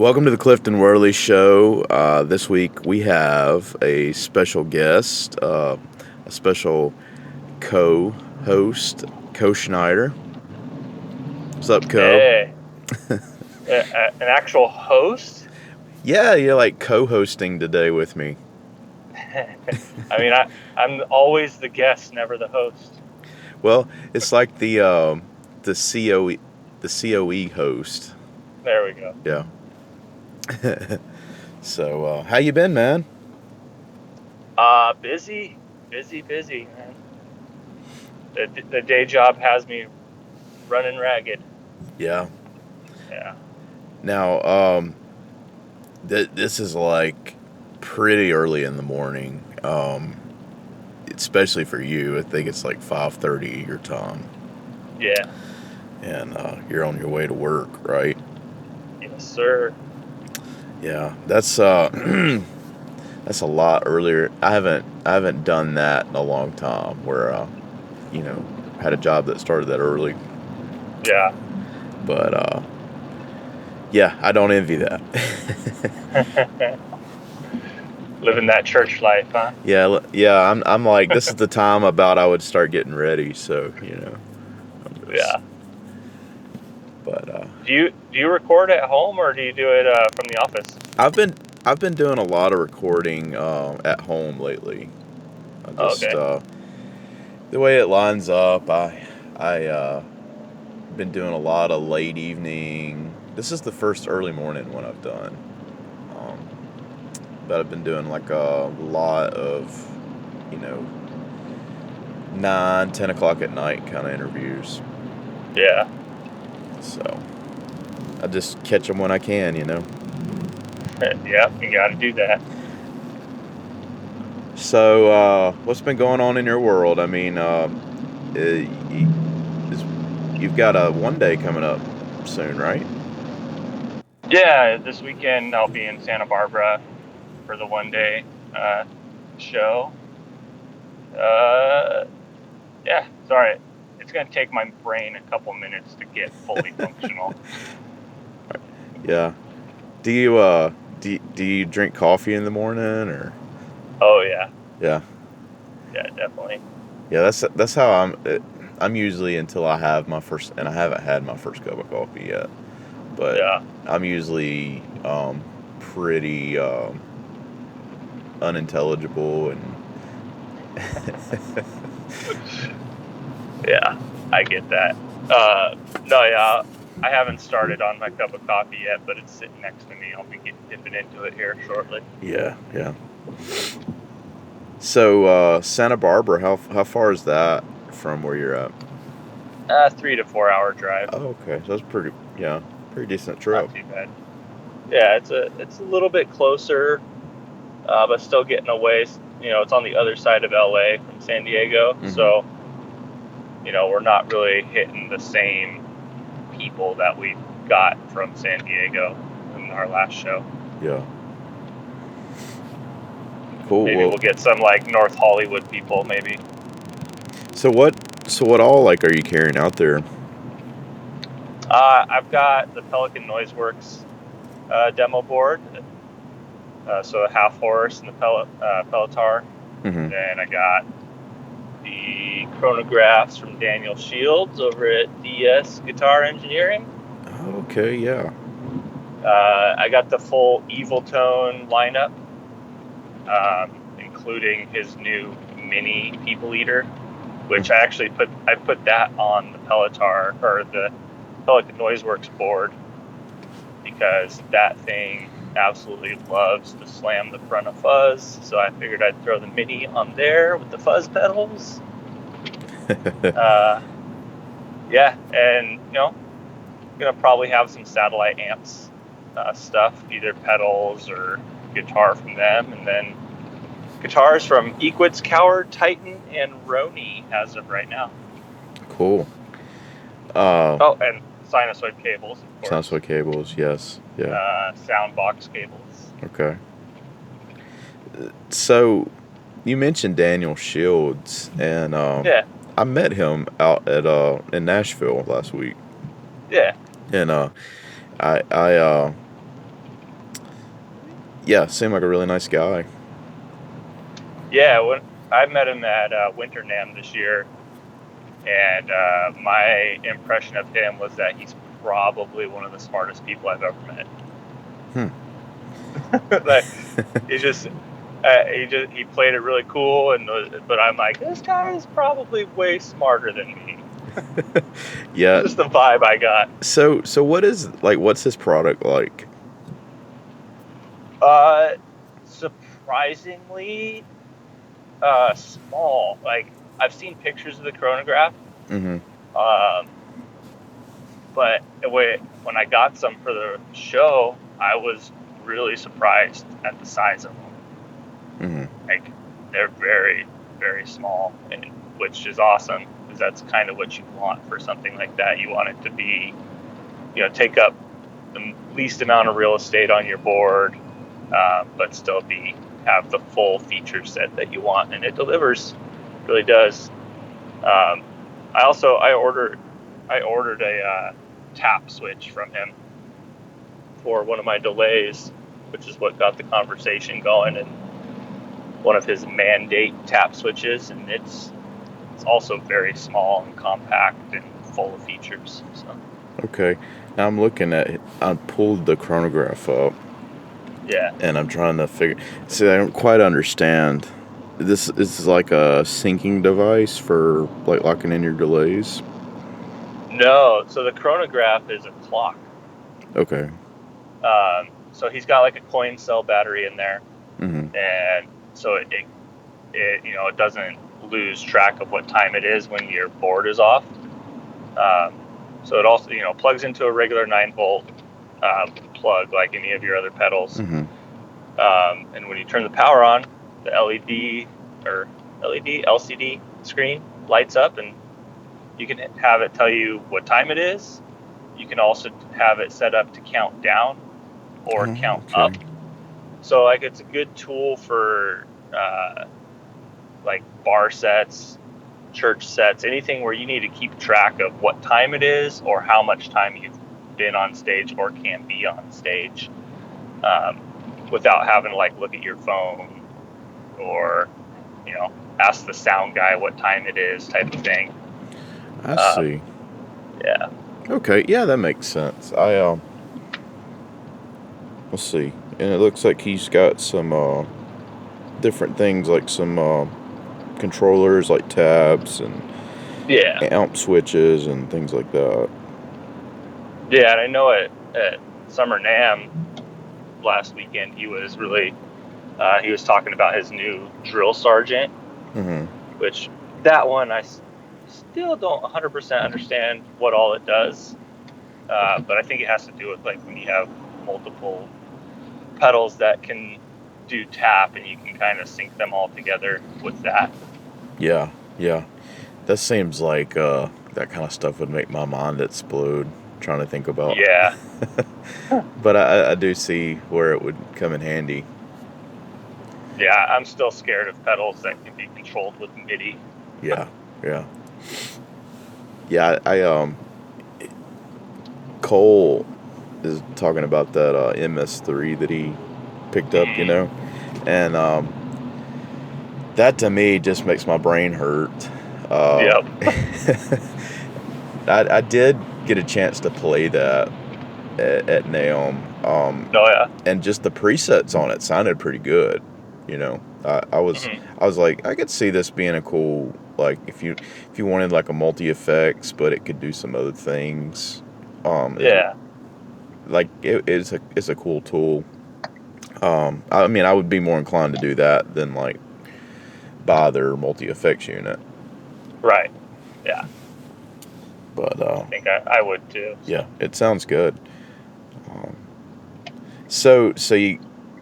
Welcome to the Clifton Worley Show. This week we have a special guest, a special co-host, Coe Schneider. What's up, Coe? Hey, an actual host? Yeah, you're like co-hosting today with me. I mean, I'm always the guest, never the host. Well, it's like the COE host. There we go. Yeah. So, how you been, man? Busy, man. The day job has me running ragged. Yeah. Yeah. Now, this is like pretty early in the morning, especially for you. I think it's like 5:30 your time, Yeah. and you're on your way to work, right? Yes, sir. Yeah, that's that's a lot earlier. I haven't done that in a long time, where had a job that started that early. Yeah. But yeah, I don't envy that. Living that church life, huh? Yeah. I'm like, this is the time about I would start getting ready. So Yeah. But Do you record at home or do you do it from the office? I've been doing a lot of recording at home lately. I just Okay. the way it lines up, I been doing a lot of late evening. This is the first early morning one I've done. But I've been doing like a lot of, 9, 10 o'clock at night kind of interviews. Yeah. So I just catch them when I can, Yeah, you got to do that. So what's been going on in your world? I mean, you've got a one day coming up soon, right? Yeah, this weekend I'll be in Santa Barbara for the one-day show. Yeah, sorry. It's going to take my brain a couple minutes to get fully functional. Yeah. Do you drink coffee in the morning or? Oh, yeah. Yeah. Yeah, definitely. Yeah, that's how I'm usually until I have my first, and I haven't had my first cup of coffee yet. But Yeah. I'm usually pretty unintelligible and Yeah, I get that. No, yeah, I haven't started on my cup of coffee yet, but it's sitting next to me. I'll be dipping into it here shortly. yeah. So Santa Barbara, how far is that from where you're at? 3 to 4 hour drive. Oh, okay. So that's pretty decent trip. Not too bad. Yeah, it's a little bit closer, but still getting away. It's on the other side of LA from San Diego, Mm-hmm. so we're not really hitting the same people that we got from San Diego in our last show. Yeah. Cool. Maybe we'll get some like North Hollywood people, maybe. So what all like are you carrying out there? I've got the Pelican Noiseworks demo board, so a half horse and the Pelotar. Mm-hmm. Then I got the chronographs from Daniel Shields over at DS Guitar Engineering. Okay, yeah. I got the full Evil Tone lineup, including his new mini People Eater, which I actually put that on the Pelotar or the Pelican Noiseworks board because that thing absolutely loves to slam the front of fuzz. So I figured I'd throw the mini on there with the fuzz pedals. Yeah, and gonna probably have some satellite amps stuff, either pedals or guitar from them, and then guitars from Equitz, Coward, Titan, and Roni as of right now. Cool. And sinusoid cables, of course. Sinusoid cables, yes. Yeah. Sound box cables. Okay. So, you mentioned Daniel Shields, and Yeah. I met him out at in Nashville last week. Yeah. And I Yeah, seemed like a really nice guy. Yeah, when I met him at Winter NAMM this year, and my impression of him was that he's probably one of the smartest people I've ever met. Hmm. Like, he played it really cool, but I'm like, this guy is probably way smarter than me. Yeah. Just the vibe I got. So what's his product like? Uh, Surprisingly small. Like, I've seen pictures of the chronograph, Mm-hmm. um, but when I got some for the show, I was really surprised at the size of them. Mm-hmm. Like, they're very, very small, and which is awesome because that's kind of what you want for something like that. You want it to be, take up the least amount of real estate on your board, but still have the full feature set that you want, and it delivers. It really does. Um, I ordered a tap switch from him for one of my delays, which is what got the conversation going, and one of his mandate tap switches, and it's also very small and compact and full of features. So Okay. Now I'm looking at it. I pulled the chronograph up yeah, and I'm trying to figure. See, I don't quite understand. This is like a syncing device for like locking in your delays. no. So the chronograph is a clock. Okay. So he's got like a coin cell battery in there, Mm-hmm. and so it doesn't lose track of what time it is when your board is off. So it also plugs into a regular 9-volt plug like any of your other pedals. Mm-hmm. And when you turn the power on, the LCD screen lights up, and you can have it tell you what time it is. You can also have it set up to count down or Oh, count okay. up. So like it's a good tool for like bar sets, church sets, anything where you need to keep track of what time it is or how much time you've been on stage or can be on stage, um, without having to like look at your phone or ask the sound guy what time it is type of thing. I Um, see. yeah. Okay. Yeah, that makes sense. Let's see. And it looks like he's got some different things like some controllers like tabs and Yeah. amp switches and things like that. Yeah. And I know at Summer NAMM last weekend, he was talking about his new drill sergeant, Mm-hmm. which that one still don't 100% understand what all it does. But I think it has to do with like when you have multiple pedals that can do tap, and you can kind of sync them all together with that. Yeah, yeah. That seems like that kind of stuff would make my mind explode trying to think about. Yeah. But I do see where it would come in handy. Yeah, I'm still scared of pedals that can be controlled with MIDI. Yeah, yeah, yeah. Cole is talking about that MS3 that he picked up, Mm, and that to me just makes my brain hurt. Uh, yep. I did get a chance to play that at NAOM, Oh yeah. and just the presets on it sounded pretty good. Hmm. I was like, I could see this being a cool, like if you wanted like a multi effects, but it could do some other things. Is Yeah. like it's a cool tool. I mean, I would be more inclined to do that than like buy their multi effects unit. Right. Yeah. But I think I would too. yeah, So. it sounds good. Um, so so you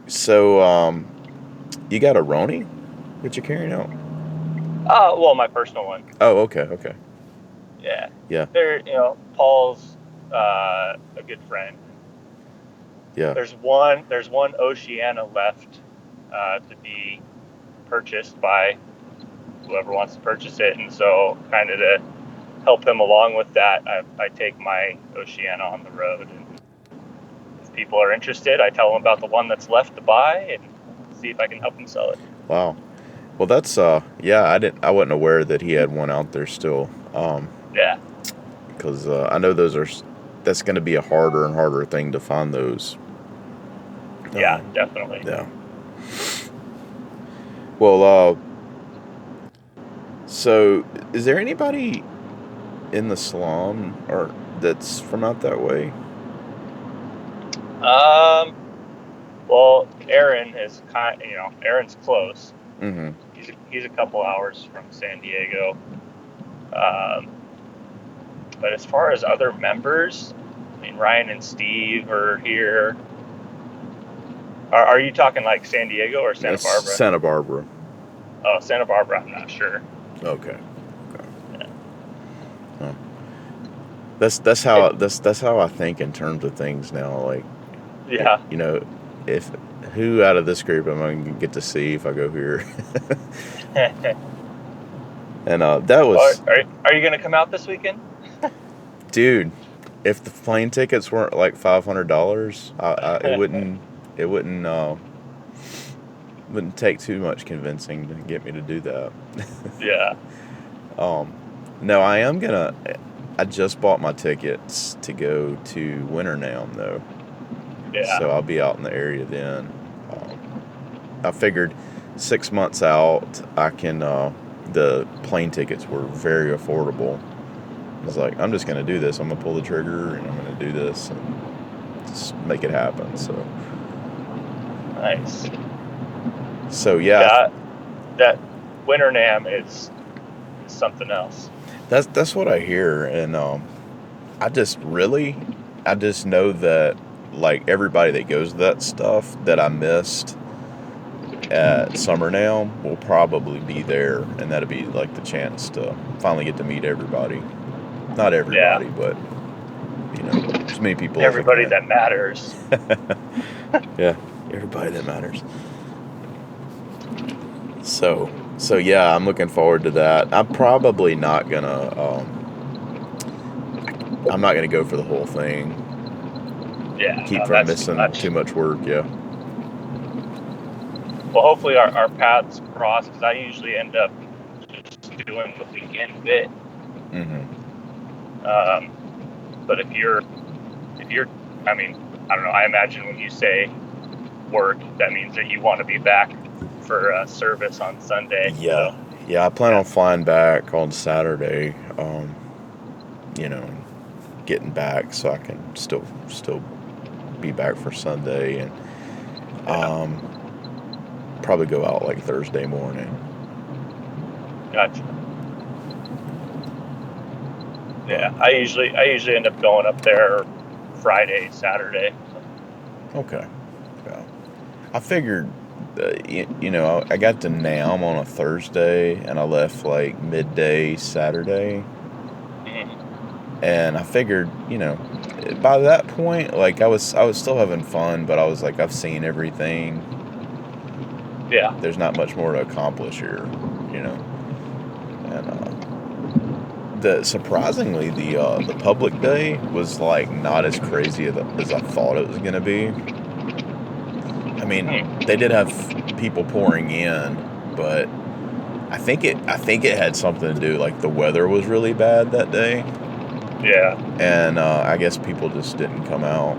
so you got a Roni that you're carrying out? Well, my personal one. Oh, okay, okay, Yeah. yeah, Paul's a good friend. yeah. There's one Oceana left to be purchased by whoever wants to purchase it, and so kind of to help him along with that, I take my Oceana on the road, and people are interested, I tell them about the one that's left to buy and see if I can help them sell it. Wow. Well, that's I wasn't aware that he had one out there still. Yeah. Because I know that's going to be a harder and harder thing to find those. Yeah, definitely. Yeah. Well, so is there anybody in the salon or that's from out that way? Well, Aaron is Aaron's close. Mm-hmm. He's a couple hours from San Diego. But as far as other members, I mean, Ryan and Steve are here. Are you talking like San Diego or Santa Barbara? Santa Barbara. Oh, Santa Barbara, I'm not sure. Okay. Yeah. Oh. That's how I think in terms of things now. Like, yeah, if who out of this group am I going to get to see if I go here? And that was. Are you going to come out this weekend? Dude, if the plane tickets weren't like $500, it wouldn't take too much convincing to get me to do that. Yeah. No, I just bought my tickets to go to Winternam though. Yeah. So I'll be out in the area then. I figured 6 months out, the plane tickets were very affordable. I was like, I'm just going to do this. I'm going to pull the trigger and I'm going to do this and just make it happen. So nice. So yeah, that Winternam is something else. That's what I hear, and I just know that like everybody that goes to that stuff that I missed at SummerNam will probably be there, and that'll be like the chance to finally get to meet everybody. Not everybody, but as many people. Everybody that matters. Yeah, everybody that matters. So yeah, I'm looking forward to that. I'm probably not gonna. I'm not gonna go for the whole thing. Yeah. Keep from missing too much work. Yeah. Well, hopefully our paths cross, because I usually end up just doing the weekend bit. Mm-hmm. But if you're, I mean, I don't know. I imagine when you say work, that means that you want to be back for service on Sunday. Yeah. So. Yeah, I plan on flying back on Saturday. Getting back so I can still be back for Sunday, and probably go out like Thursday morning. Gotcha. Yeah, I usually end up going up there Friday, Saturday. Okay. Yeah. I figured, I got to Nam on a Thursday, and I left like midday Saturday. Mm-hmm. And I figured, by that point, like I was still having fun, but I was like, I've seen everything. Yeah. There's not much more to accomplish here, And surprisingly, the public day was like not as crazy as I thought it was gonna be. I mean, they did have people pouring in, but I think it had something to do, like the weather was really bad that day. Yeah. And I guess people just didn't come out.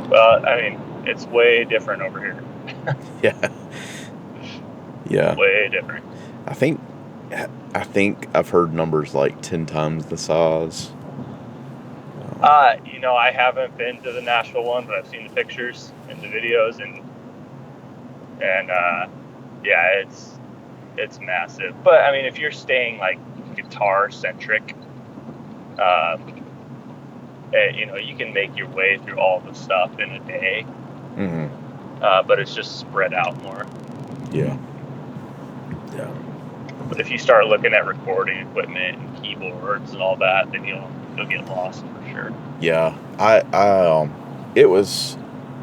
Well, I mean, it's way different over here. Yeah. Way different. I think I've heard numbers like 10 times the size. I haven't been to the Nashville one, but I've seen the pictures and the videos, and yeah, it's massive. But I mean, if you're staying like guitar centric, you can make your way through all the stuff in a day. Mm-hmm. But it's just spread out more. Yeah. But if you start looking at recording equipment and keyboards and all that, then you'll get lost for sure. Yeah, it was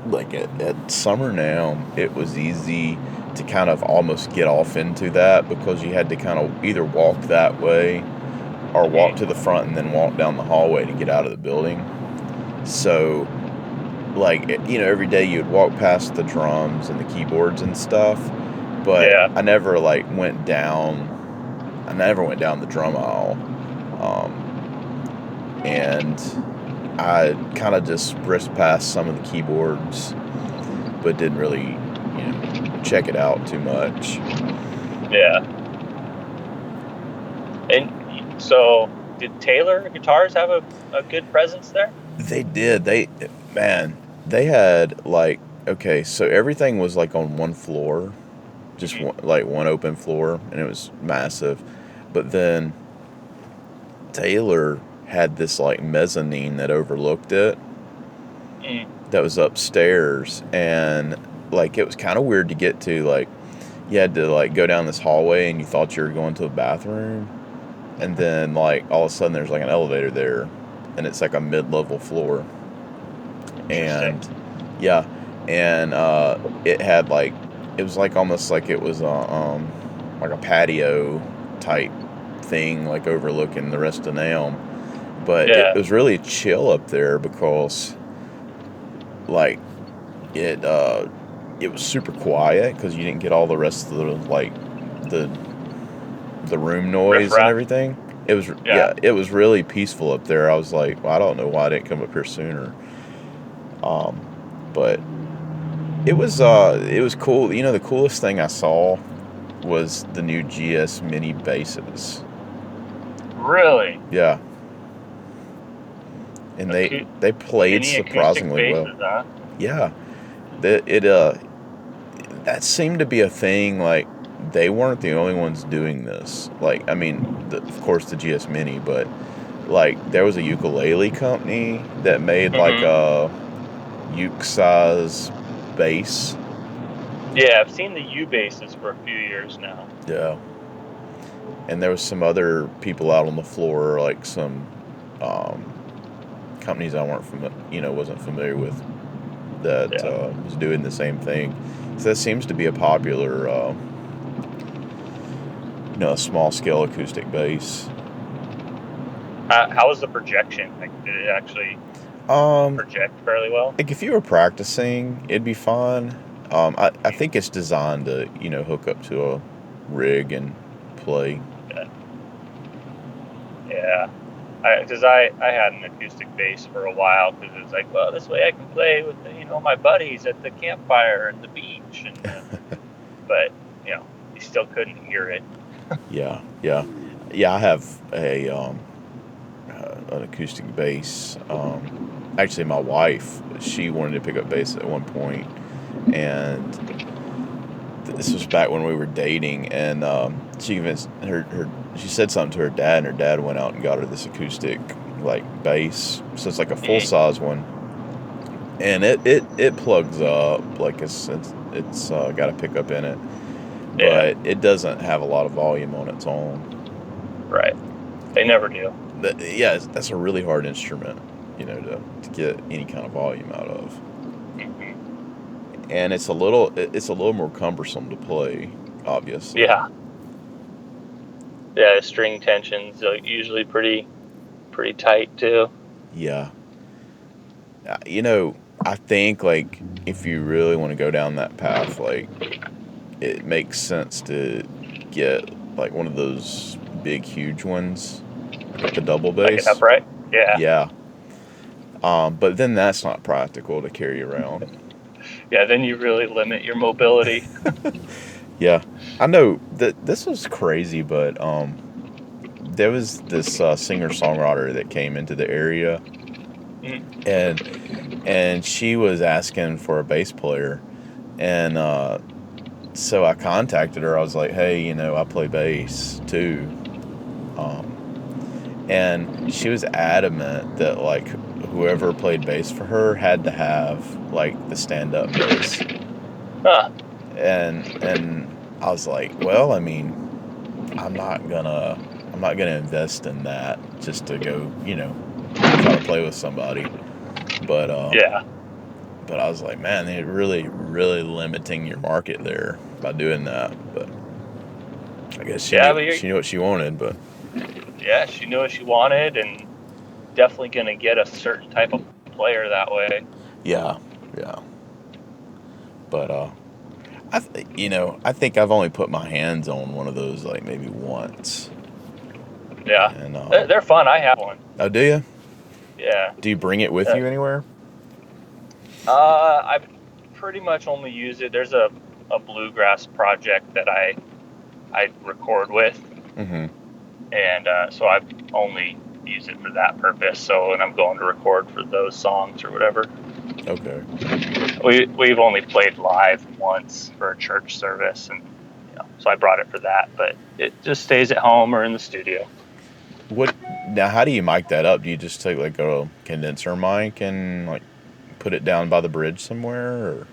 like at SummerNam, it was easy to kind of almost get off into that, because you had to kind of either walk that way or walk to the front and then walk down the hallway to get out of the building. So, like, every day you'd walk past the drums and the keyboards and stuff, but Yeah. I never like went down. I never went down the drum aisle, and I kind of just brisked past some of the keyboards, but didn't really, check it out too much. Yeah. And so, did Taylor Guitars have a good presence there? They did. Man, they had like, okay, so everything was like on one floor, just Mm-hmm. one open floor, and it was massive. But then Taylor had this like mezzanine that overlooked it, Mm. that was upstairs, and like it was kind of weird to get to. Like, you had to like go down this hallway and you thought you were going to a bathroom, and then like all of a sudden there's like an elevator there, and it's like a mid-level floor. Interesting. And yeah, and it had like, it was like almost like it was like a patio type thing, like overlooking the rest of Naum. But it Yeah. was really chill up there because like it it was super quiet because you didn't get all the rest of the like the room Riff noise and raff. everything. It was, Yeah. yeah, it was really peaceful up there. I was like, well, I don't know why I didn't come up here sooner. Um, but it was cool. The coolest thing I saw was the new GS Mini basses. Really. Yeah, and they played Mini acoustic surprisingly well. basses, huh? Yeah, that seemed to be a thing. Like, they weren't the only ones doing this. Like, I mean, of course the GS Mini, but like there was a ukulele company that made like Mm-hmm. a uke size bass. Yeah, I've seen the U basses for a few years now. Yeah, and there was some other people out on the floor, like some um, companies I wasn't familiar with, that Yeah. was doing the same thing. So that seems to be a popular, small scale acoustic bass. How was the projection? Like, did it actually Um, project fairly well? like if you were practicing, it'd be fine. I think it's designed to hook up to a rig and play. Yeah. Yeah. Because I had an acoustic bass for a while because it's like, well, this way I can play with my buddies at the campfire and the beach, but you still couldn't hear it. Yeah, yeah, yeah. I have an acoustic bass. Actually, my wife, she wanted to pick up bass at one point, and this was back when we were dating. And she convinced she said something to her dad, and her dad went out and got her this acoustic like bass. So it's like a full size one, and it plugs up, like it's got a pickup in it, Yeah. but it doesn't have a lot of volume on its own. Right. They never do. Yeah, that's a really hard instrument, to get any kind of volume out of, Mm-hmm. and it's a little more cumbersome to play, obviously. Yeah. Yeah. String tensions are usually pretty tight too. Yeah, I think like if you really want to go down that path, like it makes sense to get like one of those big, huge ones, like the double Like an bass. upright. Yeah. Yeah. But then that's not practical to carry around. Yeah. Then you really limit your mobility. Yeah, I know that this was crazy, but there was this singer songwriter that came into the area, Mm. and she was asking for a bass player, and so I contacted her. I was like, hey, I play bass too, and she was adamant that like whoever played bass for her had to have like the stand up bass. Huh. And I was like, well, I mean, I'm not gonna invest in that just to go, try to play with somebody. But Yeah. but I was like, man, they're really, really limiting your market there by doing that. But I guess Yeah. But she knew what she wanted. But she knew what she wanted, and definitely gonna get a certain type of player that way. Yeah. But I think I've only put my hands on one of those like maybe once. Yeah, And they're fun. I have one. oh, do you? Yeah. Do you bring it with you anywhere? I pretty much only use it. There's a bluegrass project that I record with, Mm-hmm. and so I only use it for that purpose. So when I'm going to record for those songs or whatever, Okay. we've only played live once for a church service, and so I brought it for that. But it just stays at home or in the studio. Now? How do you mic that up? Do you just take like a condenser mic and like put it down by the bridge somewhere,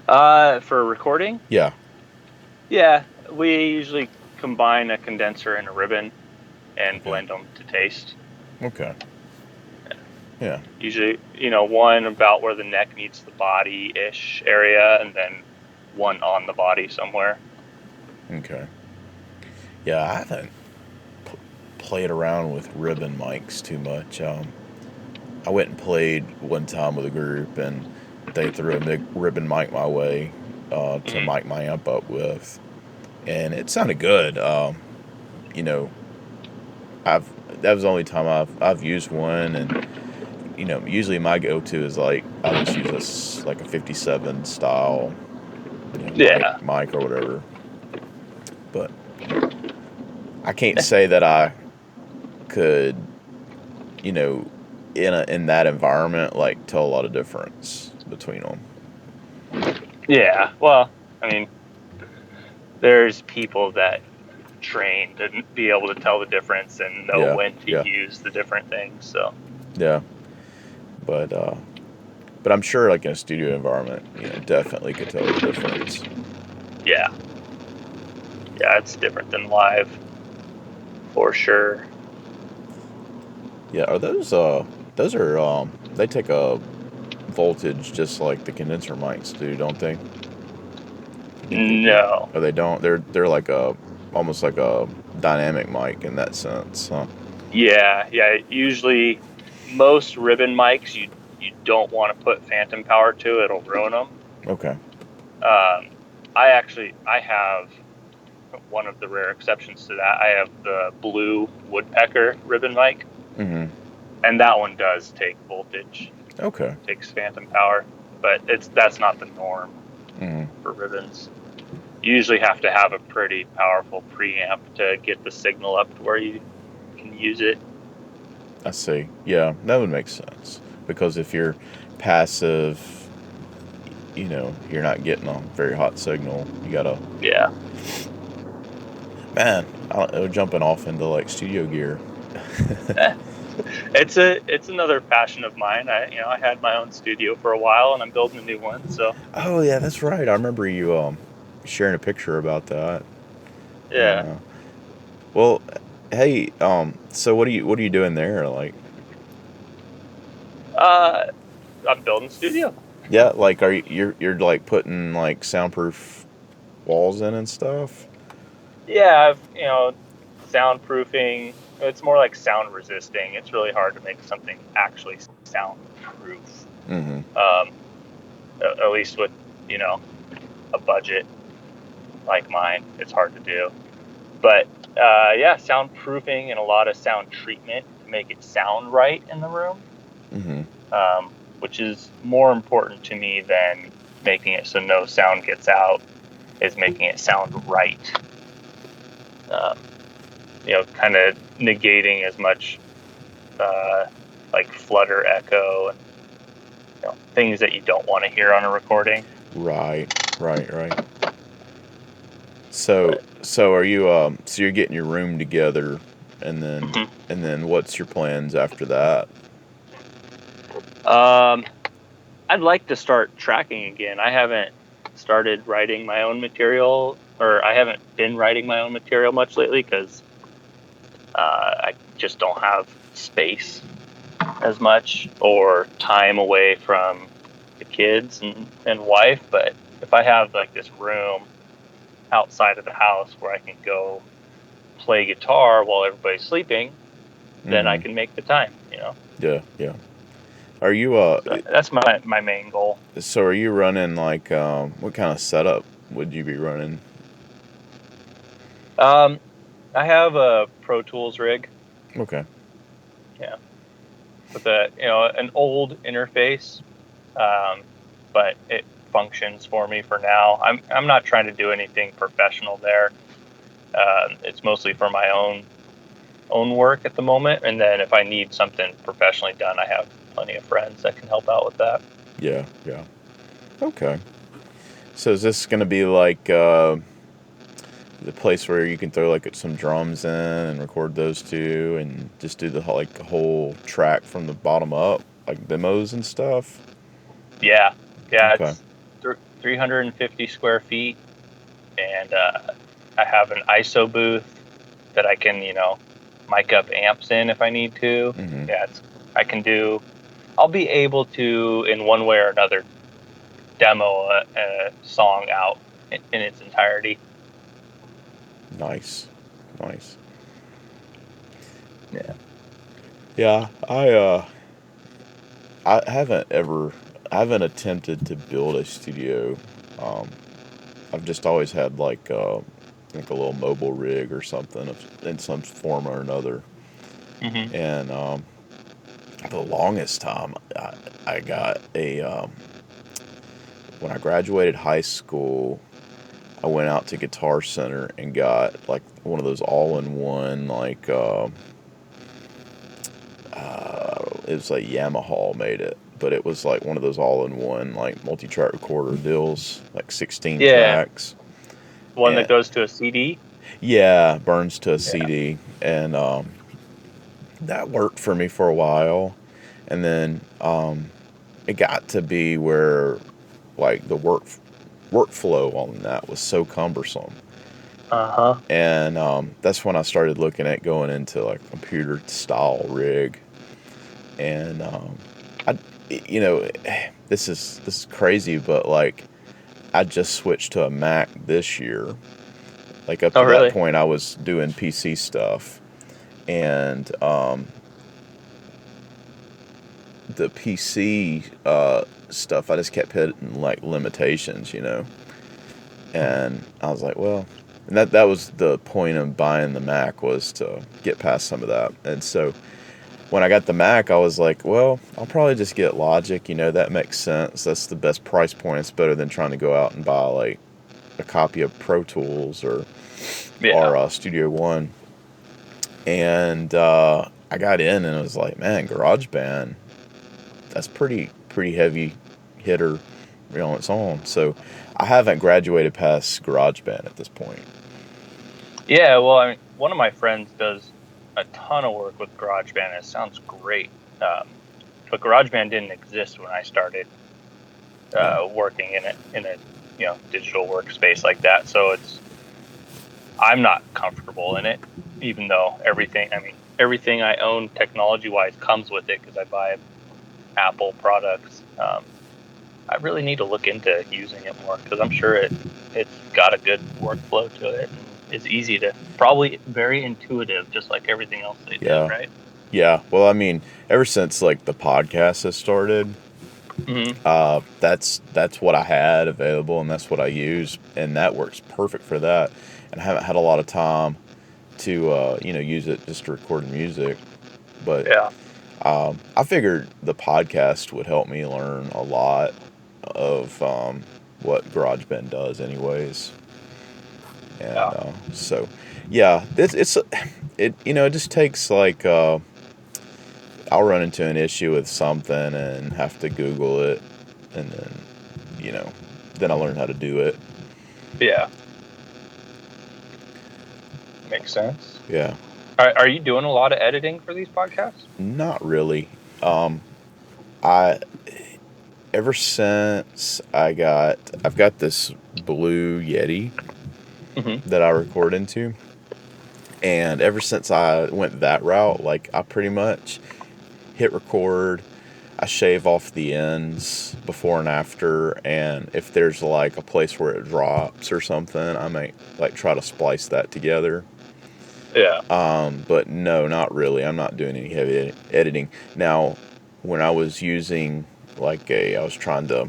or? For recording, Yeah. yeah, we usually combine a condenser and a ribbon and blend them to taste. Okay. Yeah. Usually, one about where the neck meets the body-ish area, and then one on the body somewhere. Okay. Yeah, I haven't played around with ribbon mics too much. I went and played one time with a group, and they threw a ribbon mic my way to mic my amp up with, and it sounded good. That was the only time I've used one, and usually my go-to is like I just use like a 57 style, Yeah. mic or whatever. But I can't say that I could, in that environment, like tell a lot of difference between them. Yeah. Well, I mean, there's people that train to be able to tell the difference and know when to use the different things. So. Yeah. But I'm sure, like in a studio environment, definitely could tell the difference. Yeah. Yeah, it's different than live, for sure. Yeah, are those are they take a voltage just like the condenser mics do, don't they? No. Or they don't. They're like almost like a dynamic mic in that sense, huh? Yeah. Usually, most ribbon mics you don't want to put phantom power to. It'll ruin them. Okay. I have one of the rare exceptions to that. I have the blue woodpecker ribbon mic, and that one does take voltage. Okay. It takes phantom power, but that's not the norm for ribbons. You usually have to have a pretty powerful preamp to get the signal up to where you can use it. I see. Yeah, that would make sense, because if you're passive, you're not getting a very hot signal. You gotta. Yeah. Man, jumping off into like studio gear. It's another passion of mine. I had my own studio for a while, and I'm building a new one. So. Oh yeah, that's right. I remember you sharing a picture about that. Yeah. Well, hey, so what are you doing there? Like. I'm building a studio. Yeah, like you're like putting like soundproof walls in and stuff? Yeah, soundproofing. It's more like sound resisting. It's really hard to make something actually soundproof. At least with a budget like mine, it's hard to do. But soundproofing and a lot of sound treatment to make it sound right in the room. Which is more important to me than making it so no sound gets out, is making it sound right. Kind of negating as much like flutter, echo, and things that you don't want to hear on a recording. Right. So are you so you're getting your room together, and then what's your plans after that? I'd like to start tracking again. I haven't started writing my own material, or I haven't been writing my own material much lately because I just don't have space as much or time away from the kids and wife. But if I have like this room outside of the house where I can go play guitar while everybody's sleeping, then I can make the time, Yeah. Are you That's my main goal. so are you running like what kind of setup would you be running? Um, I have a Pro Tools rig. Okay. Yeah, with an old interface, but it functions for me for now. I'm not trying to do anything professional there. It's mostly for my own work at the moment, and then if I need something professionally done, I have plenty of friends that can help out with that. Yeah, yeah. Okay. So is this gonna be like the place where you can throw like some drums in and record those two and just do the whole track from the bottom up, like demos and stuff? Yeah, yeah, Okay. it's 350 square feet, and I have an ISO booth that I can, mic up amps in if I need to. Mm-hmm. Yeah, I can do. I'll be able to, in one way or another, demo a song out in its entirety. Nice. Nice. Yeah. Yeah, I I haven't attempted to build a studio. Um, I've just always had like a little mobile rig or something in some form or another. Mm-hmm. And the longest time I got when I graduated high school, I went out to Guitar Center and got like one of those all-in-one it was like Yamaha made it, but it was like one of those all-in-one like multi-track recorder deals, like 16 Yeah, tracks. one that And goes to a CD. yeah, burns to a Yeah. CD, and that worked for me for a while, and then it got to be where like the workflow on that was so cumbersome, Uh-huh. and that's when I started looking at going into like a computer style rig, and I, you know, this is crazy, but like I just switched to a Mac this year. Like up Oh, to that really? point, I was doing PC stuff, and the PC stuff, I just kept hitting like limitations, and I was like, well, and that was the point of buying the Mac, was to get past some of that. And so when I got the Mac, I was like, well, I'll probably just get Logic. That makes sense. That's the best price point. It's better than trying to go out and buy like a copy of Pro Tools or Yeah. Studio One. And I got in and I was like, man, GarageBand, that's pretty heavy hitter, on its own. So I haven't graduated past GarageBand at this point. Yeah, well, I mean, one of my friends does a ton of work with GarageBand. It sounds great. But GarageBand didn't exist when I started Yeah. working in a digital workspace like that. So I'm not comfortable in it, even though everything I own technology wise comes with it because I buy Apple products. I really need to look into using it more because I'm sure it's got a good workflow to it and is easy to, probably very intuitive, just like everything else they do, Yeah. right? Yeah. Well, I mean, ever since like the podcast has started, Mm-hmm. that's what I had available, and that's what I use, and that works perfect for that. And I haven't had a lot of time to use it just to record music, but Yeah. I figured the podcast would help me learn a lot of what GarageBand does, anyways. And Yeah. so, yeah, it just takes like I'll run into an issue with something and have to Google it, and then you know then I learn how to do it. Yeah. Makes sense. Yeah, Are you doing a lot of editing for these podcasts? not really. I Ever since I've got this Blue Yeti Mm-hmm. that I record into. And ever since I went that route, like I pretty much hit record, I shave off the ends before and after, and if there's like a place where it drops or something, I might like try to splice that together. Yeah. But no, not really. I'm not doing any heavy editing. Now, when I was using I was trying to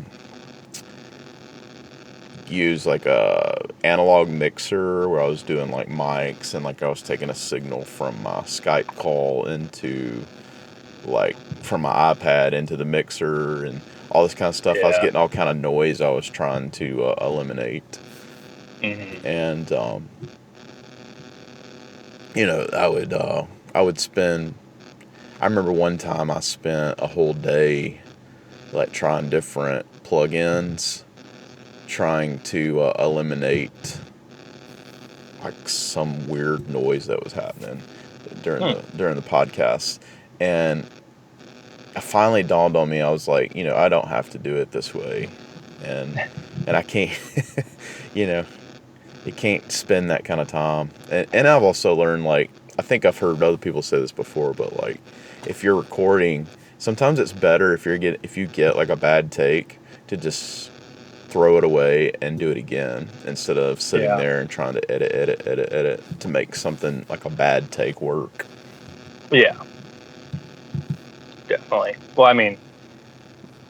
use like a analog mixer where I was doing like mics, and like I was taking a signal from my Skype call into like from my iPad into the mixer and all this kind of stuff. I was Yeah. getting all kind of noise I was trying to eliminate. Mm-hmm. And I would spend. I remember one time I spent a whole day like trying different plugins, trying to eliminate like some weird noise that was happening during the podcast. And it finally dawned on me. I was like, I don't have to do it this way, and I can't, you know, you can't spend that kind of time. And I've also learned, like, I think I've heard other people say this before, but like, if you're recording, sometimes it's better if you get like a bad take to just throw it away and do it again instead of sitting Yeah. there and trying to edit to make something like a bad take work. Yeah. Definitely. Well, I mean,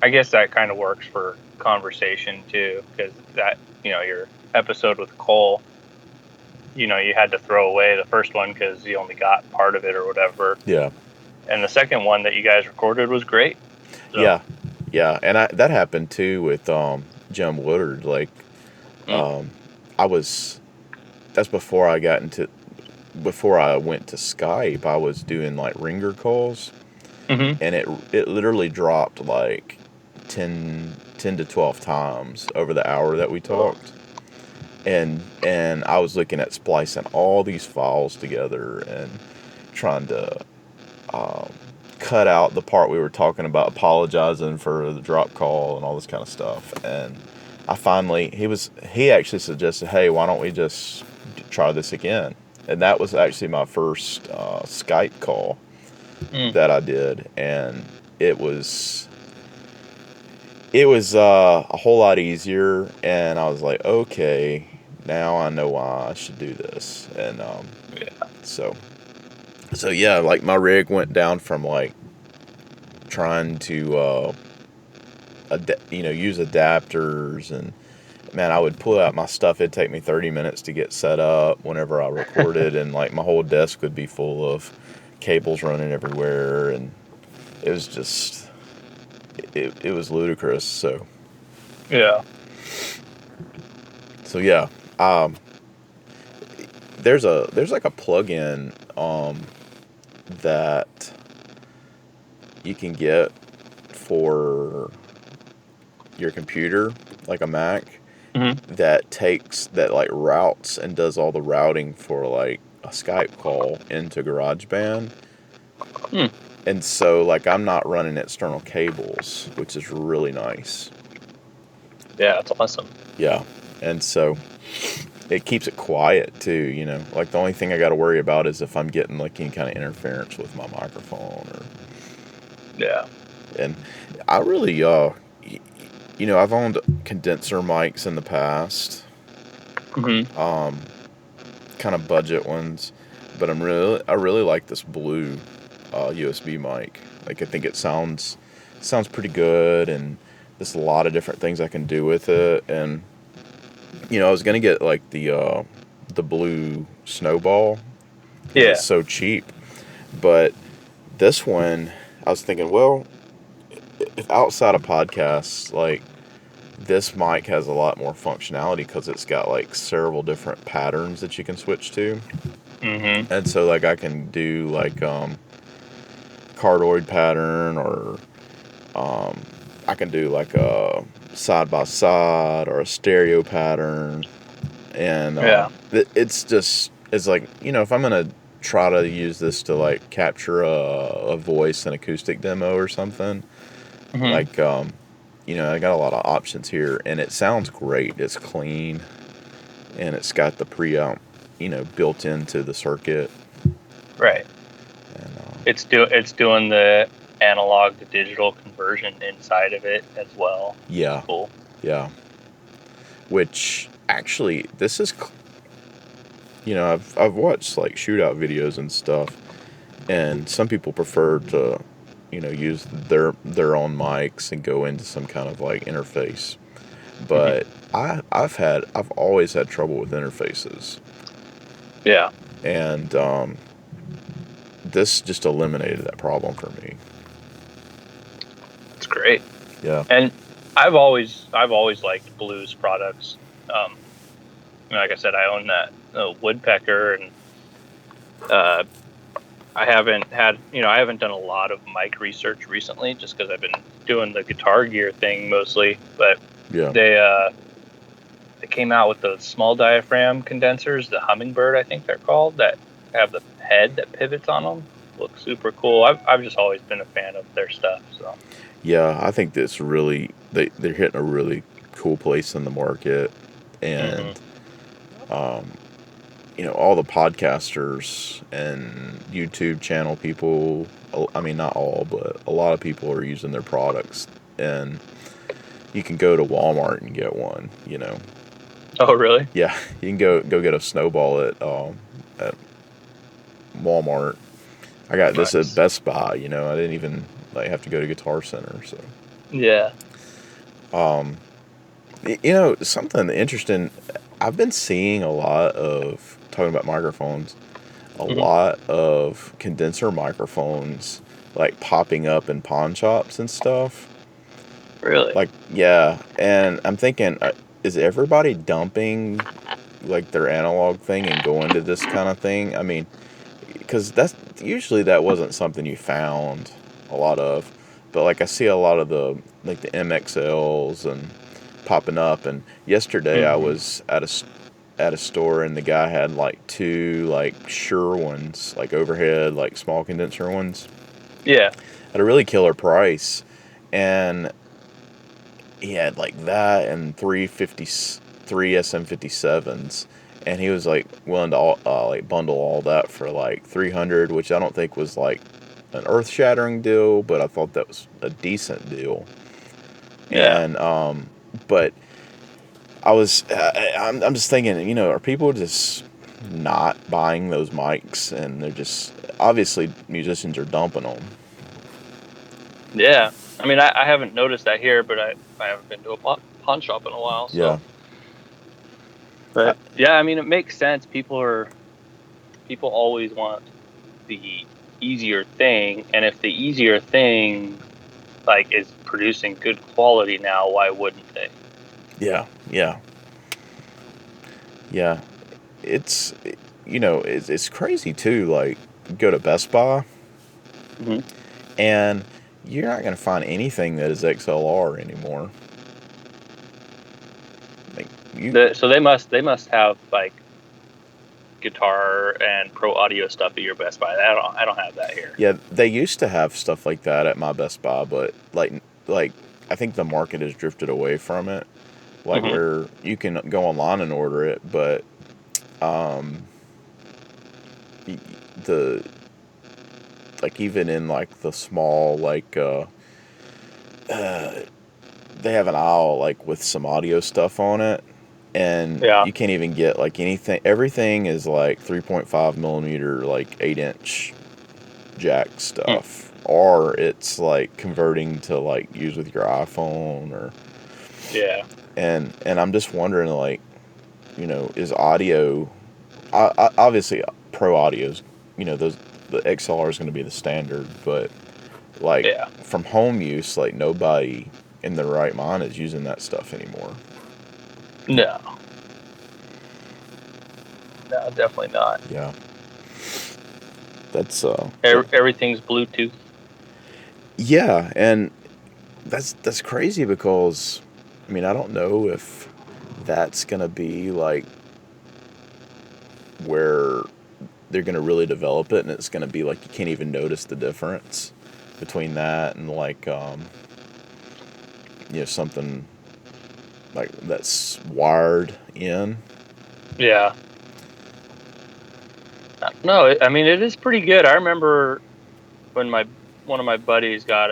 I guess that kind of works for conversation too, because that, your episode with Cole, you had to throw away the first one because you only got part of it or whatever. Yeah. And the second one that you guys recorded was great. So. Yeah. And that happened too with Jim Woodard. Like, that's before I went to Skype. I was doing like ringer calls, Mm-hmm. and it literally dropped like 10 to 12 times over the hour that we talked. And I was looking at splicing all these files together and trying to cut out the part we were talking about apologizing for the drop call and all this kind of stuff. And I finally, he actually suggested, hey, why don't we just try this again? And that was actually my first Skype call that I did, and it was a whole lot easier. And I was like, okay, now I know why I should do this. And so yeah, like my rig went down from like trying to use adapters, and man, I would pull out my stuff. It'd take me 30 minutes to get set up whenever I recorded, and like my whole desk would be full of cables running everywhere, and it was just it was ludicrous. So Yeah. There's like a plugin that you can get for your computer, like a Mac, that like routes and does all the routing for like a Skype call into GarageBand. And so like I'm not running external cables, which is really nice. Yeah, that's awesome. Yeah. And so it keeps it quiet too, like the only thing I got to worry about is if I'm getting like any kind of interference with my microphone or. Yeah. And I really I've owned condenser mics in the past. Kind of budget ones, but I really like this blue USB mic. Like, I think it sounds pretty good, and there's a lot of different things I can do with it. And I was gonna get like the blue Snowball. Yeah. It's so cheap, but this one I was thinking, well, if outside of podcasts, like, this mic has a lot more functionality because it's got like several different patterns that you can switch to. And so like I can do like cardioid pattern, or I can do like a side by side or a stereo pattern. And it's like, if I'm gonna try to use this to like capture a voice and acoustic demo or something, like I got a lot of options here, and it sounds great. It's clean, and it's got the preamp, built into the circuit. Right. And it's doing the analog to digital conversion inside of it as well. Yeah. Cool. Yeah. Which actually, this is, I've watched like shootout videos and stuff, and some people prefer to use their own mics and go into some kind of like interface. Mhm. But I've always had trouble with interfaces, Yeah, and this just eliminated that problem for me. it's great. Yeah. And I've always liked Blue's products. Um, like I said, I own that woodpecker, and uh, I haven't done a lot of mic research recently, just because I've been doing the guitar gear thing mostly. But Yeah. they came out with those small diaphragm condensers, the Hummingbird, I think they're called, that have the head that pivots on them. Look super cool. I've just always been a fan of their stuff. So Yeah, I think that's really they're hitting a really cool place in the market, hmm and um, all the podcasters and YouTube channel people. I mean, not all, but a lot of people are using their products, and you can go to Walmart and get one. Oh, really? Yeah, you can go get a snowball at Walmart. I got this at Nice. Best Buy. I didn't even have to go to Guitar Center. So, Yeah. um, something interesting. I've been seeing a lot of talking about microphones. A hmm lot of condenser microphones like popping up in pawn shops and stuff. Really? Like, yeah, and I'm thinking, is everybody dumping like their analog thing and going to this kind of thing? I mean, because that wasn't something you found a lot of, but like I see a lot of the MXLs and popping up. And yesterday I hmm was at a store, and the guy had like two like Shure ones, like overhead, like small condenser ones, Yeah. at a really killer price. And he had like that and three SM57s, and he was like willing to like bundle all that for like 300, which I don't think was like an earth shattering deal, but I thought that was a decent deal. Yeah. And but I'm just thinking, are people just not buying those mics, and they're just, obviously musicians are dumping them. Yeah. I mean, I haven't noticed that here, but I haven't been to a pawn shop in a while. Yeah. So, but yeah, I mean, it makes sense. People always want the easier thing, and if the easier thing like is producing good quality now, why wouldn't they? Yeah. Yeah. Yeah. It's it's crazy too. Like, you go to Best Buy, hmm and you're not going to find anything that is XLR anymore. Like, So they must have like guitar and pro audio stuff at your Best Buy. I don't have that here. yeah, they used to have stuff like that at my Best Buy, but like I think the market has drifted away from it. Like, hmm where you can go online and order it, but um, the like, even in like the small uh, they have an aisle like with some audio stuff on it, and Yeah. you can't even get like anything. Everything is like 3.5 millimeter, like 8-inch jack Hmm. stuff, or it's like converting to like use with your iPhone, or Yeah. and I'm just wondering, like, is audio, obviously pro audio's, those the XLR is going to be the standard, but like Yeah. from home use, like nobody in their right mind is using that stuff anymore. No. No, definitely not. Yeah, that's Everything's Bluetooth. yeah, and that's crazy, because I mean, I don't know if that's gonna be like where they're gonna really develop it, and it's gonna be like you can't even notice the difference between that and like something like that's wired in. Yeah. No, I mean it is pretty good. I remember when my one of my buddies got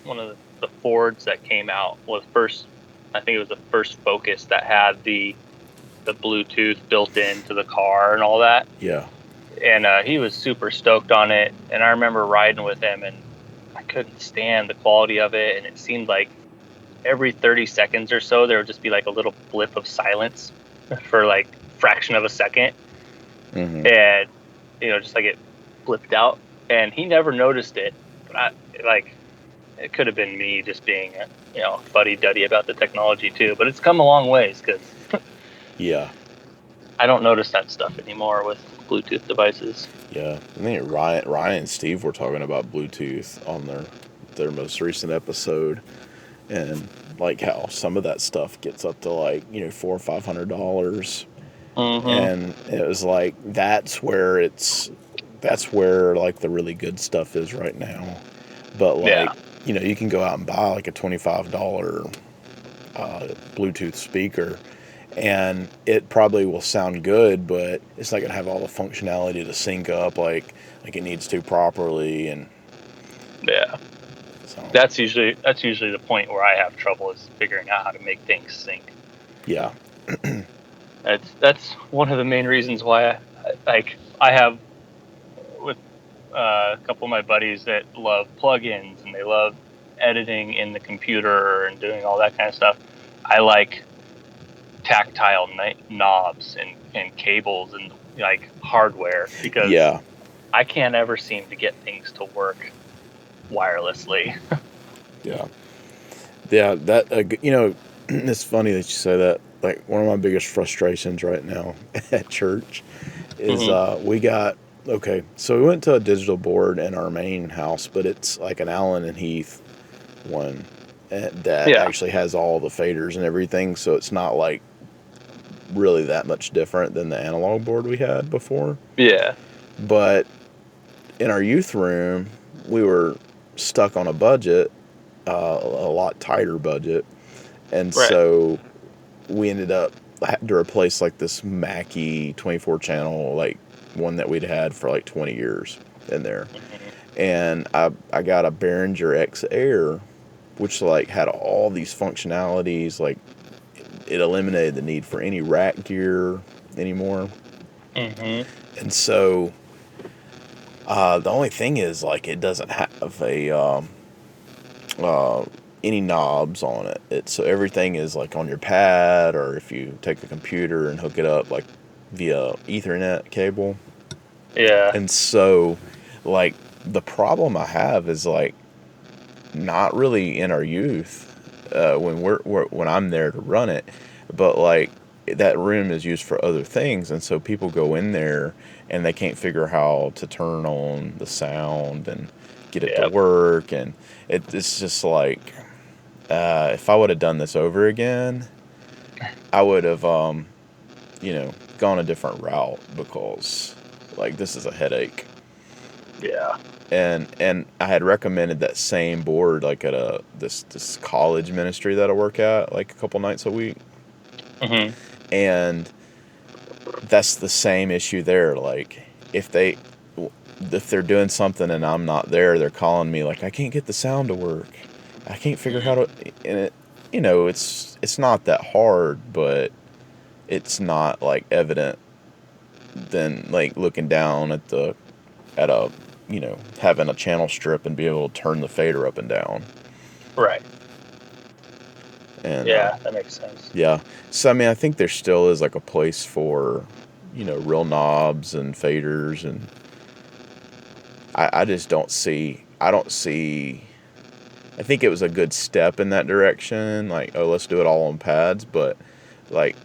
one of the Fords that came out was first. I think it was the first Focus that had the Bluetooth built into the car and all that. Yeah, And he was super stoked on it. And I remember riding with him, and couldn't stand the quality of it, and it seemed like every 30 seconds or so there would just be like a little blip of silence for like fraction of a second, and just like it blipped out, and he never noticed it. But it could have been me just being fuddy-duddy about the technology too, but it's come a long ways, because Yeah. I don't notice that stuff anymore with Bluetooth devices. Yeah. I think Ryan and Steve were talking about Bluetooth on their most recent episode, and like how some of that stuff gets up to like $400 or $500, and it was like that's where like the really good stuff is right now. But like you can go out and buy like a $25 Bluetooth speaker, and it probably will sound good, but it's not gonna have all the functionality to sync up like it needs to properly. And so that's usually the point where I have trouble, is figuring out how to make things sync. Yeah. That's one of the main reasons why I have with a couple of my buddies that love plugins, and they love editing in the computer and doing all that kind of stuff. I like tactile knobs and cables and like hardware, because I can't ever seem to get things to work wirelessly. That it's funny that you say that. Like, one of my biggest frustrations right now at church is so we went to a digital board in our main house, but it's like an Allen and Heath one that actually has all the faders and everything, so it's not like really that much different than the analog board we had before. But in our youth room, we were stuck on a budget, a lot tighter budget, and so we ended up having to replace like this Mackie 24 channel, like one that we'd had for like 20 years in there. And I got a Behringer X Air, which like had all these functionalities. Like, it eliminated the need for any rack gear anymore. And so the only thing is, like, it doesn't have any knobs on it. So everything is like on your pad, or if you take the computer and hook it up like via Ethernet cable. And so, like, the problem I have is like not really in our youth when I'm there to run it, but like that room is used for other things, and so people go in there and they can't figure how to turn on the sound and get it to work, and it's just like, if I would have done this over again, I would have gone a different route, because like this is a headache. And I had recommended that same board like at this college ministry that I work at like a couple nights a week. And that's the same issue there. Like, if they're doing something and I'm not there, they're calling me like, I can't get the sound to work. I can't figure how to, and it, it's not that hard, but it's not like evident than like looking down at having a channel strip and be able to turn the fader up and down. And that makes sense. So I mean, I think there still is like a place for real knobs and faders, and I just don't see. I think it was a good step in that direction. Like, oh, let's do it all on pads. But like,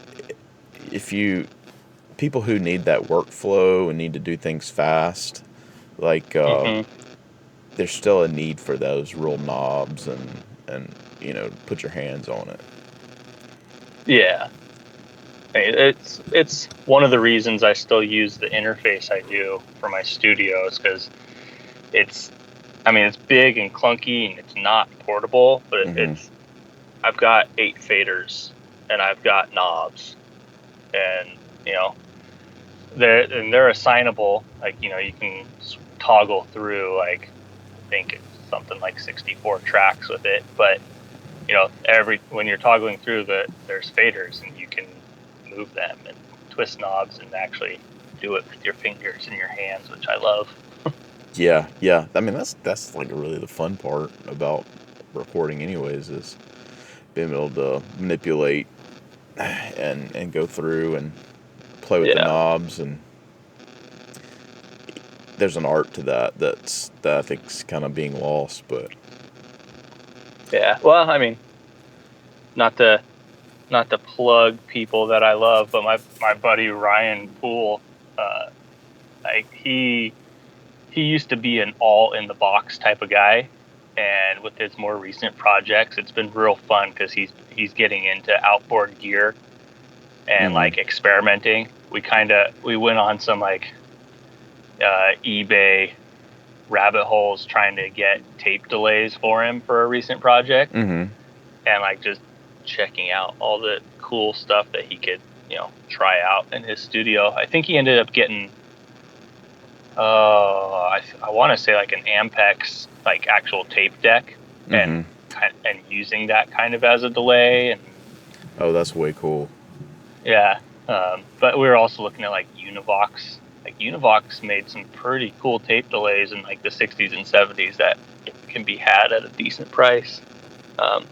people who need that workflow and need to do things fast, like there's still a need for those real knobs and put your hands on it. It's one of the reasons I still use the interface I do for my studios, because it's big and clunky and it's not portable, but I've got 8 faders and I've got knobs, and they're assignable. Like, you can toggle through, like, I think it's something like 64 tracks with it, but when you're toggling through, there's faders, and you can move them and twist knobs and actually do it with your fingers and your hands, which I love. Yeah. I mean, that's like really the fun part about recording, anyways, is being able to manipulate and go through and play with the Yeah. knobs, and there's an art to that I think's kind of being lost, but Yeah. Well, I mean, not to plug people that I love, but my buddy Ryan Poole, like he used to be an all in the box type of guy, and with his more recent projects, it's been real fun because he's getting into outboard gear and mm-hmm. like experimenting. We went on some like eBay rabbit holes trying to get tape delays for him for a recent project, Mm-hmm. and like just checking out all the cool stuff that he could try out in his studio. I think he ended up getting I want to say like an Ampex like actual tape deck, and Mm-hmm. using that kind of as a delay. And Oh, that's way cool. yeah, but we were also looking at like Univox. Like Univox made some pretty cool tape delays in like the 60s and 70s that can be had at a decent price. Um,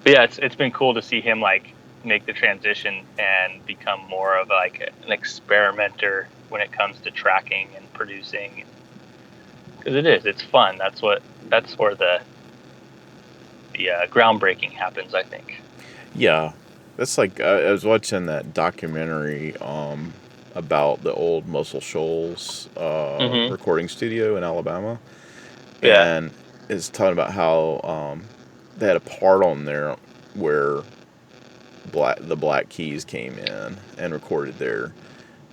but yeah, it's been cool to see him like make the transition and become more of like an experimenter when it comes to tracking and producing, because it's fun. That's where the groundbreaking happens, I think. Yeah, that's like I was watching that documentary about the old Muscle Shoals Mm-hmm. recording studio in Alabama, Yeah. and it's talking about how they had a part on there where the Black Keys came in and recorded there,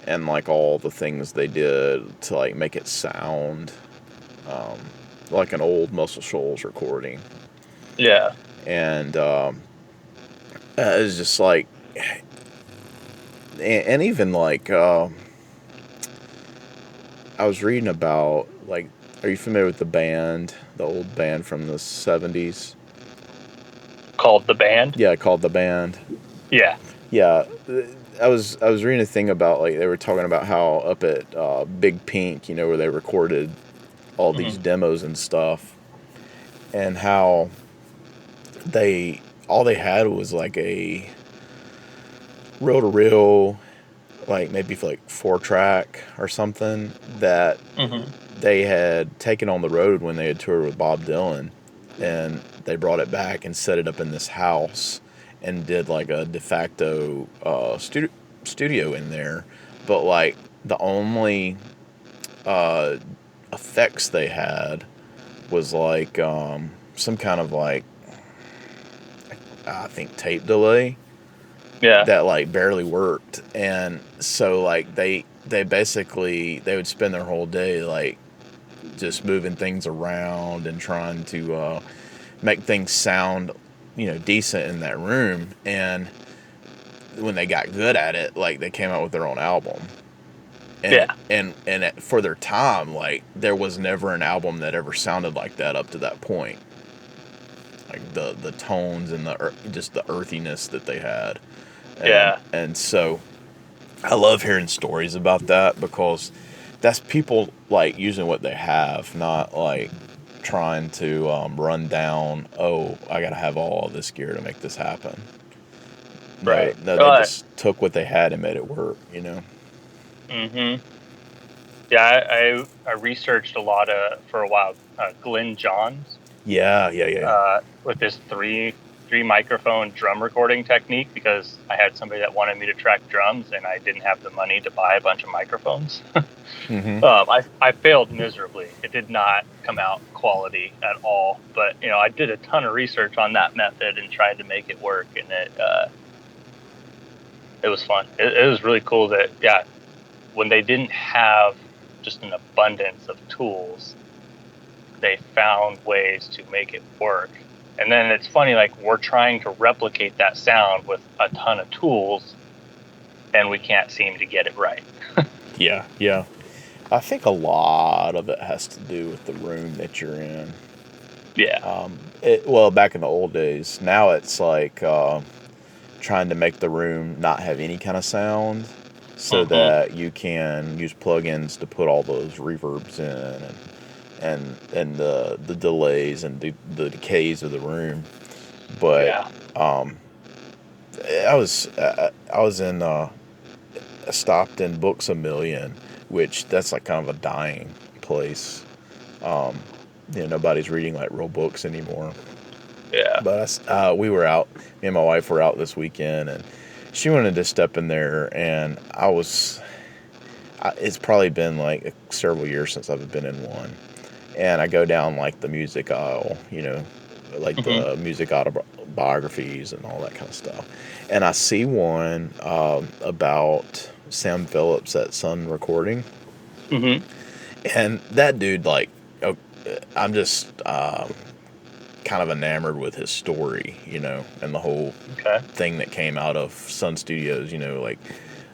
and like all the things they did to like make it sound um, like an old Muscle Shoals recording, Yeah. and it's just like, and even like I was reading about, like, are you familiar with the band, the old band from the 70s? Called The Band. Yeah, called The Band. Yeah. Yeah, I was reading a thing about, like, they were talking about how up at Big Pink, where they recorded all these Mm-hmm. demos and stuff, and how they all they had was like a reel to reel, like maybe for like 4-track or something, that Mm-hmm. they had taken on the road when they had toured with Bob Dylan, and they brought it back and set it up in this house and did like a de facto studio in there. But like the only uh, effects they had was like some kind of like, I think, tape delay Yeah. that like barely worked. And so like they basically they would spend their whole day like just moving things around and trying to make things sound decent in that room. And when they got good at it, like, they came out with their own album. And Yeah. for their time, like, there was never an album that ever sounded like that up to that point, like the tones and just the earthiness that they had. and Yeah. and so I love hearing stories about that, because that's people like using what they have, not like trying to run down, oh, I gotta have all this gear to make this happen. No, Right. no, they just took what they had and made it work. Mm-hmm. Yeah. I researched a lot for a while. Glenn Johns, Yeah. with this three microphone drum recording technique, because I had somebody that wanted me to track drums and I didn't have the money to buy a bunch of microphones. Mm-hmm. I failed miserably. It did not come out quality at all. But I did a ton of research on that method and tried to make it work, and it was fun. It was really cool that, yeah, when they didn't have just an abundance of tools, they found ways to make it work. And then it's funny, like, we're trying to replicate that sound with a ton of tools, and we can't seem to get it right. Yeah. I think a lot of it has to do with the room that you're in. Yeah. Well, back in the old days. Now it's like trying to make the room not have any kind of sound. so that you can use plugins to put all those reverbs in and the delays and the decays of the room. But Yeah. I was in stopped in Books a Million, which that's like kind of a dying place. Nobody's reading like real books anymore. Yeah. But we were out. Me and my wife were out this weekend, and she wanted to step in there, and it's probably been like several years since I've been in one. And I go down like the music aisle, like the music autobiographies and all that kind of stuff. And I see one about Sam Phillips at Sun Recording. And that dude, like, I'm just kind of enamored with his story, and the whole thing that came out of Sun Studios, like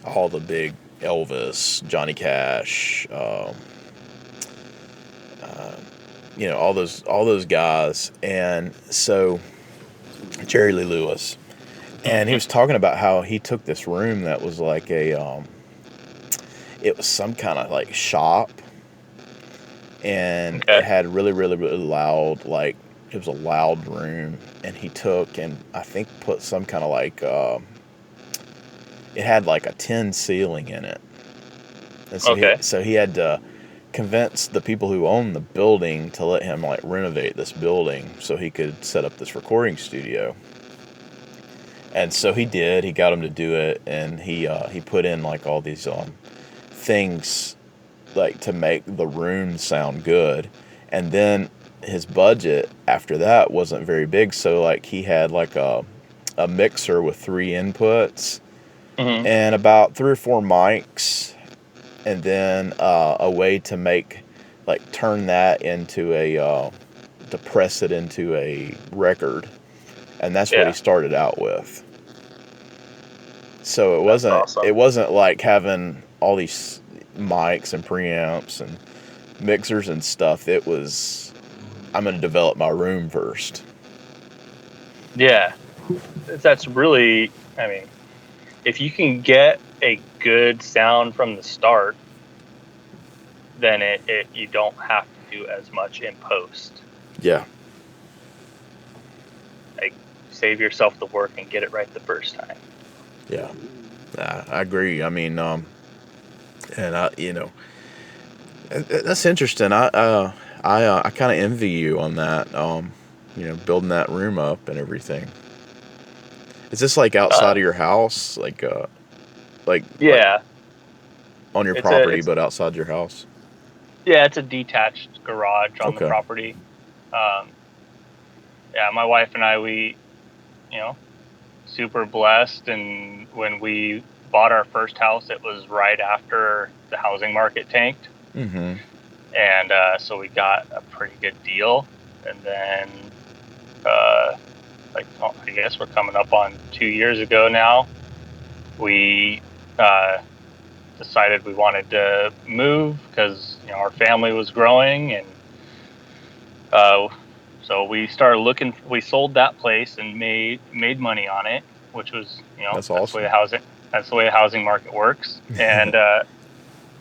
all the big Elvis, Johnny Cash, all those guys. And so Jerry Lee Lewis, and he was talking about how he took this room that was like it was some kind of like shop, and it had really, really, really loud, like, it was a loud room, and he took and I think put some kind of like it had like a tin ceiling in it, and so he had to convince the people who own the building to let him like renovate this building so he could set up this recording studio. And so he did. He got him to do it, and he put in like all these things like to make the room sound good. And then his budget after that wasn't very big, so like he had like a mixer with 3 inputs and about 3 or 4 mics, and then a way to turn that into to press it into a record, and that's what he started out with. So it wasn't like having all these mics and preamps and mixers and stuff. It was, I'm going to develop my room first. Yeah, that's really, I mean, if you can get a good sound from the start, then you don't have to do as much in post. Yeah. Like, save yourself the work and get it right the first time. Yeah, I agree. I mean, and that's interesting. I kind of envy you on that. Building that room up and everything. Is this like outside of your house, like yeah, on your property, but outside your house? Yeah, it's a detached garage on the property. Yeah, my wife and I, we, super blessed. And when we bought our first house, it was right after the housing market tanked. And so we got a pretty good deal. And then, I guess we're coming up on 2 years ago now, we decided we wanted to move because our family was growing, and so we started looking. We sold that place and made money on it, which was that's awesome. That's the way the housing market works. And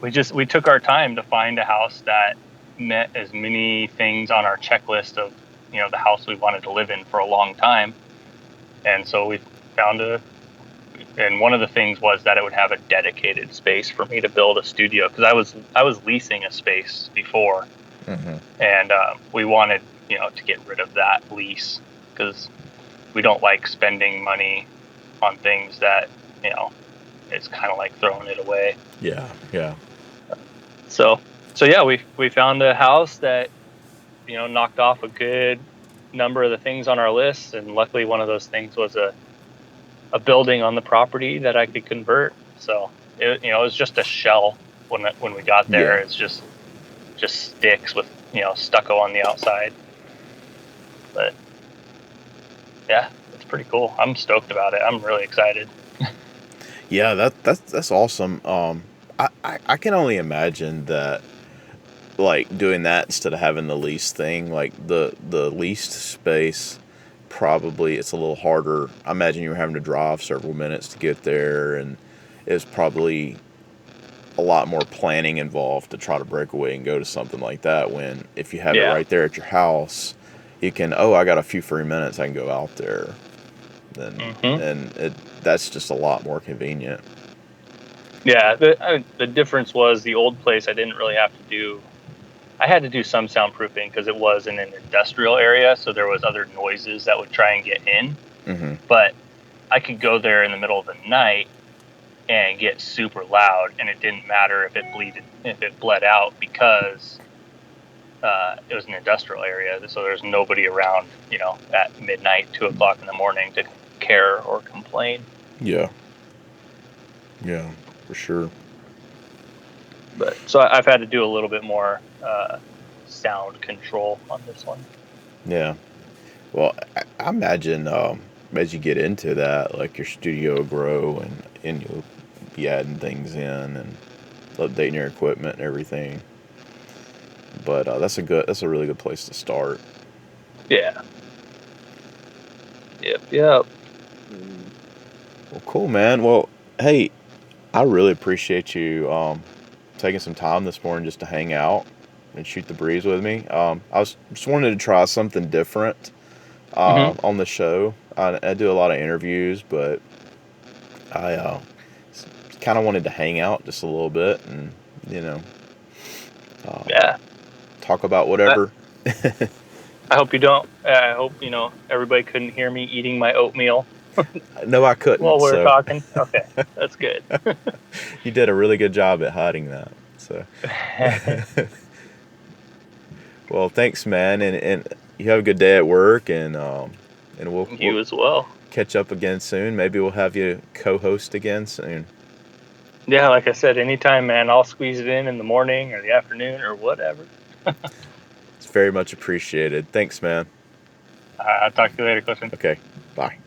we took our time to find a house that met as many things on our checklist of the house we wanted to live in for a long time. And so we found and one of the things was that it would have a dedicated space for me to build a studio, because I was leasing a space before, and we wanted to get rid of that lease, because we don't like spending money on things that it's kind of like throwing it away. Yeah. So yeah, we found a house that knocked off a good number of the things on our list, and luckily one of those things was a building on the property that I could convert. So it was just a shell when we got there. It's just sticks with stucco on the outside. But yeah, it's pretty cool. I'm stoked about it. I'm really excited. Yeah, that's awesome. I can only imagine that, like, doing that instead of having the lease thing, like the leased space, probably it's a little harder. I imagine you were having to drive several minutes to get there, and it's probably a lot more planning involved to try to break away and go to something like that. When if you have it Yeah. right there at your house, you can, oh, I got a few free minutes, I can go out there. And that's just a lot more convenient. Yeah, the difference was the old place I didn't really have to do. I had to do some soundproofing because it was in an industrial area, so there was other noises that would try and get in. Mm-hmm. But I could go there in the middle of the night and get super loud, and it didn't matter if it bled out, because it was an industrial area, so there's nobody around, at midnight, 2:00 in the morning to care or complain. Yeah, for sure. But so I've had to do a little bit more sound control on this one. Yeah. Well, I imagine as you get into that, like your studio will grow and you'll be adding things in and updating your equipment and everything. But that's a really good place to start. Yeah. Yep. Well, cool, man. Well, hey, I really appreciate you taking some time this morning just to hang out and shoot the breeze with me. I just wanted to try something different on the show. I do a lot of interviews, but I kind of wanted to hang out just a little bit and talk about whatever. I hope you don't. I hope everybody couldn't hear me eating my oatmeal. No, I couldn't. While we're talking. Okay, that's good. You did a really good job at hiding that. So, well, thanks, man, and you have a good day at work, and we'll as well. Catch up again soon. Maybe we'll have you co-host again soon. Yeah, like I said, anytime, man. I'll squeeze it in the morning or the afternoon or whatever. It's very much appreciated. Thanks, man. I'll talk to you later, Clifton. Okay, bye.